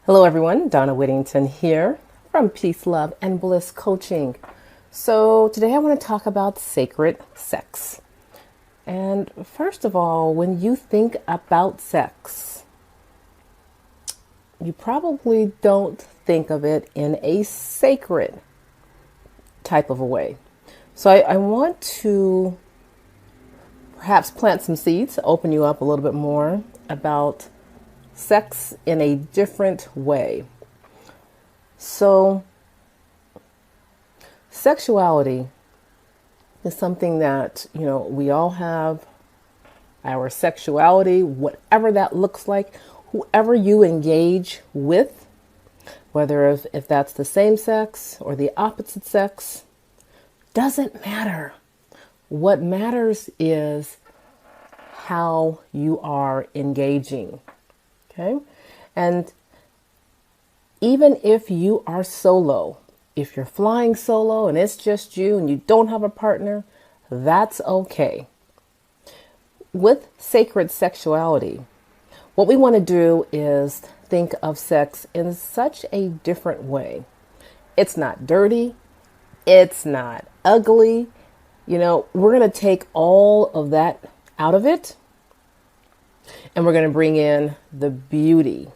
Hello, everyone. Donna Whittington here from Peace, Love, and Bliss Coaching. So, today I want to talk about sacred sex. And first of all, when you think about sex, you probably don't think of it in a sacred type of a way. So, I want to perhaps plant some seeds, open you up a little bit more about sex in a different way. So, sexuality is something that, we all have our sexuality, whatever that looks like, whoever you engage with, whether if that's the same sex or the opposite sex, doesn't matter. What matters is how you are engaging. Okay? And even if you are solo, if you're flying solo and it's just you and you don't have a partner, that's okay. With sacred sexuality, what we want to do is think of sex in such a different way. It's not dirty. It's not ugly. We're going to take all of that out of it. And we're going to bring in the beauty,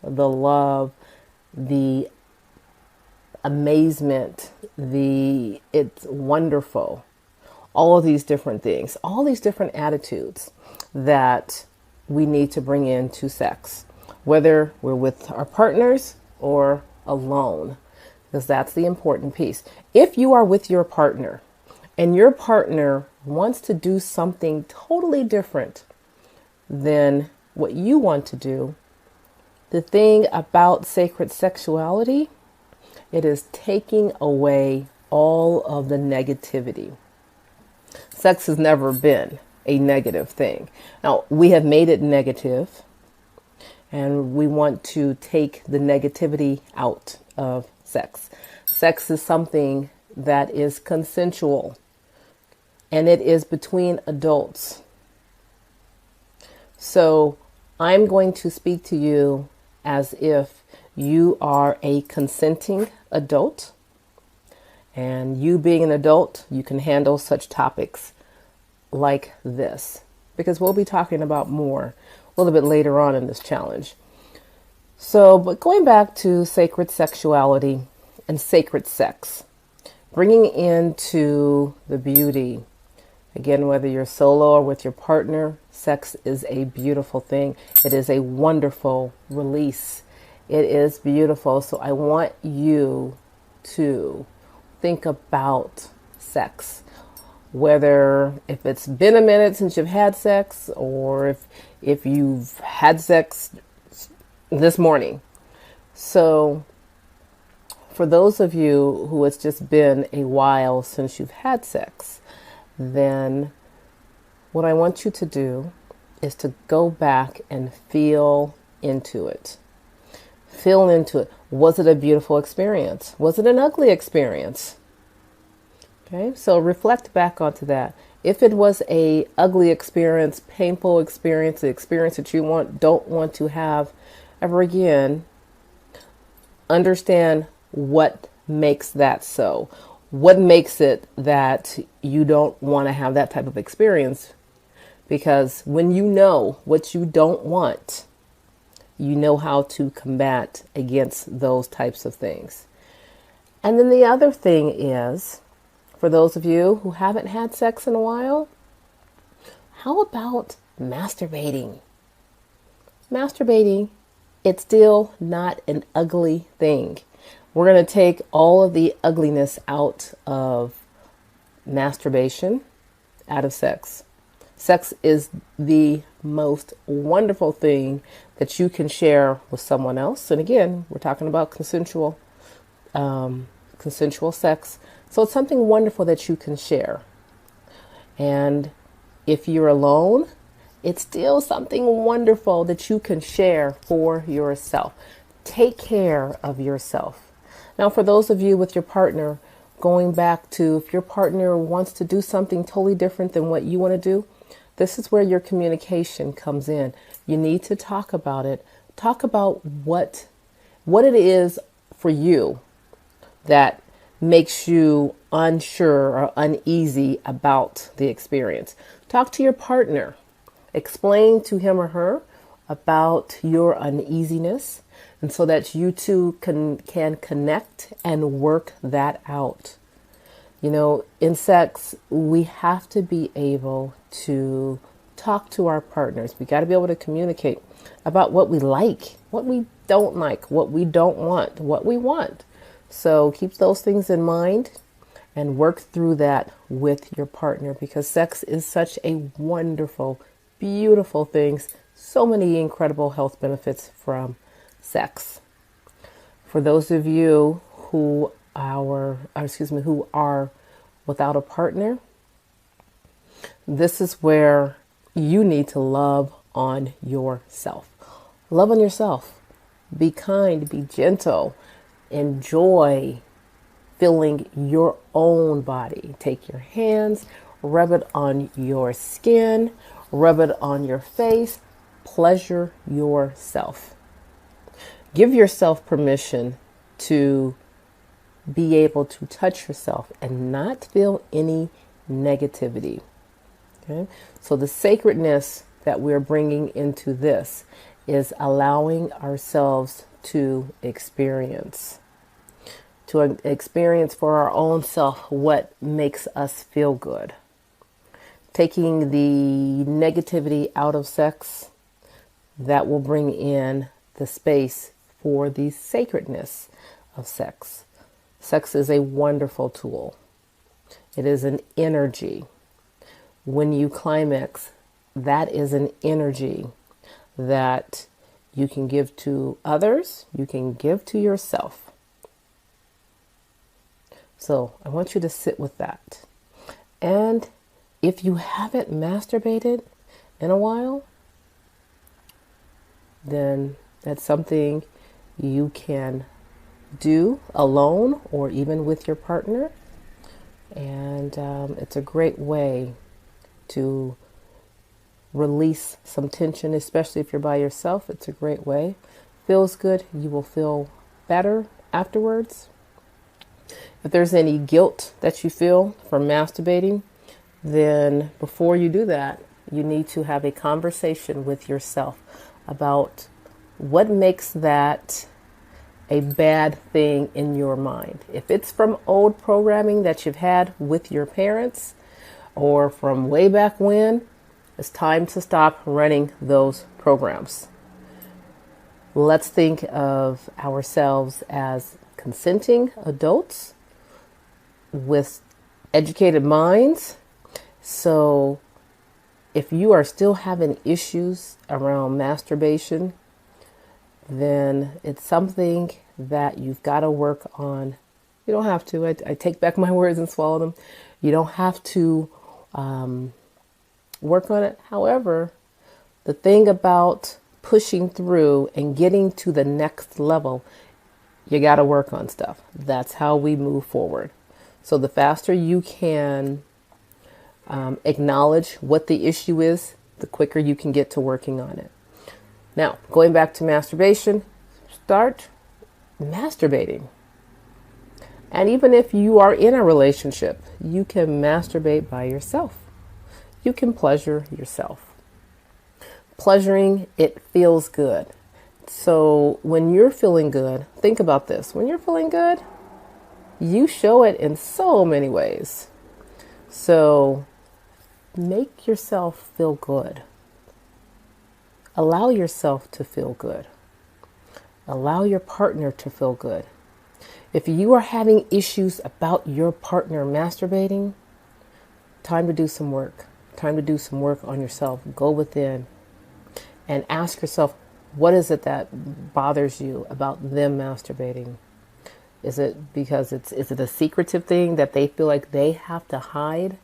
the love, the amazement, it's wonderful. All of these different things, all these different attitudes that we need to bring into sex, whether we're with our partners or alone, because that's the important piece. If you are with your partner and your partner wants to do something totally different than what you want to do, the thing about sacred sexuality, it is taking away all of the negativity. Sex has never been a negative thing. Now, we have made it negative, and we want to take the negativity out of sex. Sex is something that is consensual, and it is between adults. So I'm going to speak to you as if you are a consenting adult, and you being an adult, you can handle such topics like this, because we'll be talking about more a little bit later on in this challenge. So, but going back to sacred sexuality and sacred sex, bringing into the beauty. Again, whether you're solo or with your partner, sex is a beautiful thing. It is a wonderful release. It is beautiful. So I want you to think about sex, whether if it's been a minute since you've had sex or if you've had sex this morning. So for those of you who it's just been a while since you've had sex, then what I want you to do is to go back and feel into it. Feel into it. Was it a beautiful experience? Was it an ugly experience? Okay, so reflect back onto that. If it was a ugly experience, painful experience, the experience that you don't want to have ever again, understand what makes that so. What makes it that you don't want to have that type of experience? Because when you know what you don't want, you know how to combat against those types of things. And then the other thing is, for those of you who haven't had sex in a while, how about masturbating? Masturbating, it's still not an ugly thing. We're going to take all of the ugliness out of masturbation, out of sex. Sex is the most wonderful thing that you can share with someone else. And again, we're talking about consensual sex. So it's something wonderful that you can share. And if you're alone, it's still something wonderful that you can share for yourself. Take care of yourself. Now, for those of you with your partner, going back to if your partner wants to do something totally different than what you want to do, this is where your communication comes in. You need to talk about it. Talk about what what it is for you that makes you unsure or uneasy about the experience. Talk to your partner. Explain to him or her about your uneasiness, and so that you two can connect and work that out. You know, in sex, we have to be able to talk to our partners. We got to be able to communicate about what we like, what we don't like, what we don't want, what we want. So keep those things in mind and work through that with your partner, because sex is such a wonderful, beautiful thing. So many incredible health benefits from sex. For those of you who who are without a partner, this is where you need to love on yourself. Love on yourself. Be kind, be gentle, enjoy feeling your own body. Take your hands, rub it on your skin, rub it on your face, pleasure yourself. Give yourself permission to be able to touch yourself and not feel any negativity. Okay? So the sacredness that we're bringing into this is allowing ourselves to experience for our own self what makes us feel good. Taking the negativity out of sex, that will bring in the space for the sacredness of sex. Sex is a wonderful tool. It is an energy. When you climax, that is an energy that you can give to others, you can give to yourself. So I want you to sit with that. And if you haven't masturbated in a while, then that's something you can do alone or even with your partner. And it's a great way to release some tension, especially if you're by yourself. It's a great way. Feels good. You will feel better afterwards. If there's any guilt that you feel from masturbating, then before you do that, you need to have a conversation with yourself about what makes that a bad thing in your mind. If it's from old programming that you've had with your parents or from way back when, it's time to stop running those programs. Let's think of ourselves as consenting adults with educated minds. So if you are still having issues around masturbation, then it's something that you've got to work on. You don't have to. I take back my words and swallow them. You don't have to work on it. However, the thing about pushing through and getting to the next level, you got to work on stuff. That's how we move forward. So the faster you can acknowledge what the issue is, the quicker you can get to working on it. Now, going back to masturbation, start masturbating. And even if you are in a relationship, you can masturbate by yourself. You can pleasure yourself. Pleasuring, it feels good. So when you're feeling good, think about this. When you're feeling good, you show it in so many ways. So make yourself feel good. Allow yourself to feel good. Allow your partner to feel good. If you are having issues about your partner masturbating, time to do some work. Time to do some work on yourself. Go within and ask yourself, what is it that bothers you about them masturbating? Is it because is it a secretive thing that they feel like they have to hide?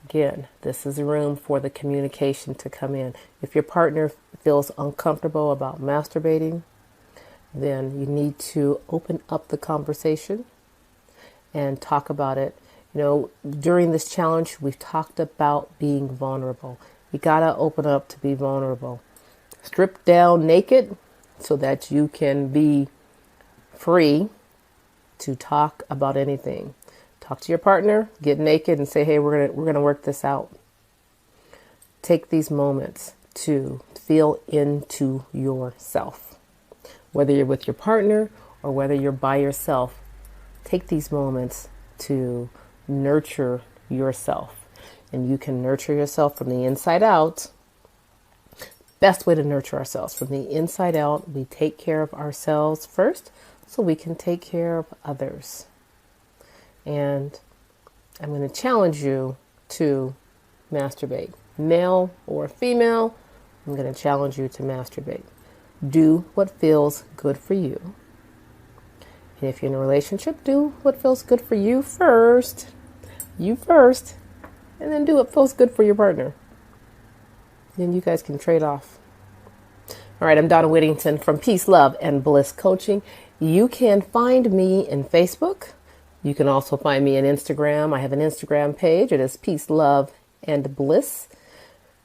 Again, this is a room for the communication to come in. If your partner feels uncomfortable about masturbating, then you need to open up the conversation and talk about it. You know, during this challenge, we've talked about being vulnerable. You gotta open up to be vulnerable. Strip down naked so that you can be free to talk about anything. Talk to your partner, get naked and say, hey, we're gonna work this out. Take these moments to feel into yourself. Whether you're with your partner or whether you're by yourself, take these moments to nurture yourself. And you can nurture yourself from the inside out. Best way to nurture ourselves from the inside out, we take care of ourselves first so we can take care of others. And I'm going to challenge you to masturbate. Male or female, I'm going to challenge you to masturbate. Do what feels good for you. And if you're in a relationship, do what feels good for you first. You first. And then do what feels good for your partner. Then you guys can trade off. All right, I'm Donna Whittington from Peace, Love, and Bliss Coaching. You can find me in Facebook. You can also find me on Instagram. I have an Instagram page. It is Peace, Love, and Bliss.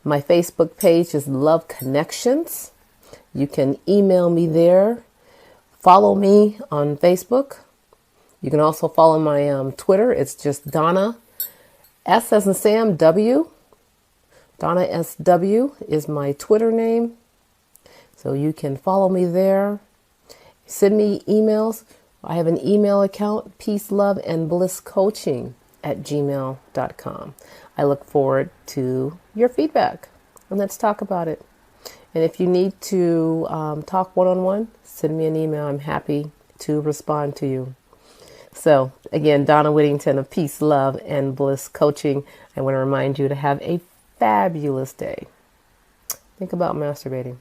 My Facebook page is Love Connections. You can email me there. Follow me on Facebook. You can also follow my Twitter. It's just Donna, S as in Sam, W. Donna SW is my Twitter name. So you can follow me there. Send me emails. I have an email account, peaceloveandblisscoaching@gmail.com. I look forward to your feedback, and let's talk about it. And if you need to talk one-on-one, send me an email. I'm happy to respond to you. So again, Donna Whittington of Peace, Love, and Bliss Coaching. I want to remind you to have a fabulous day. Think about masturbating.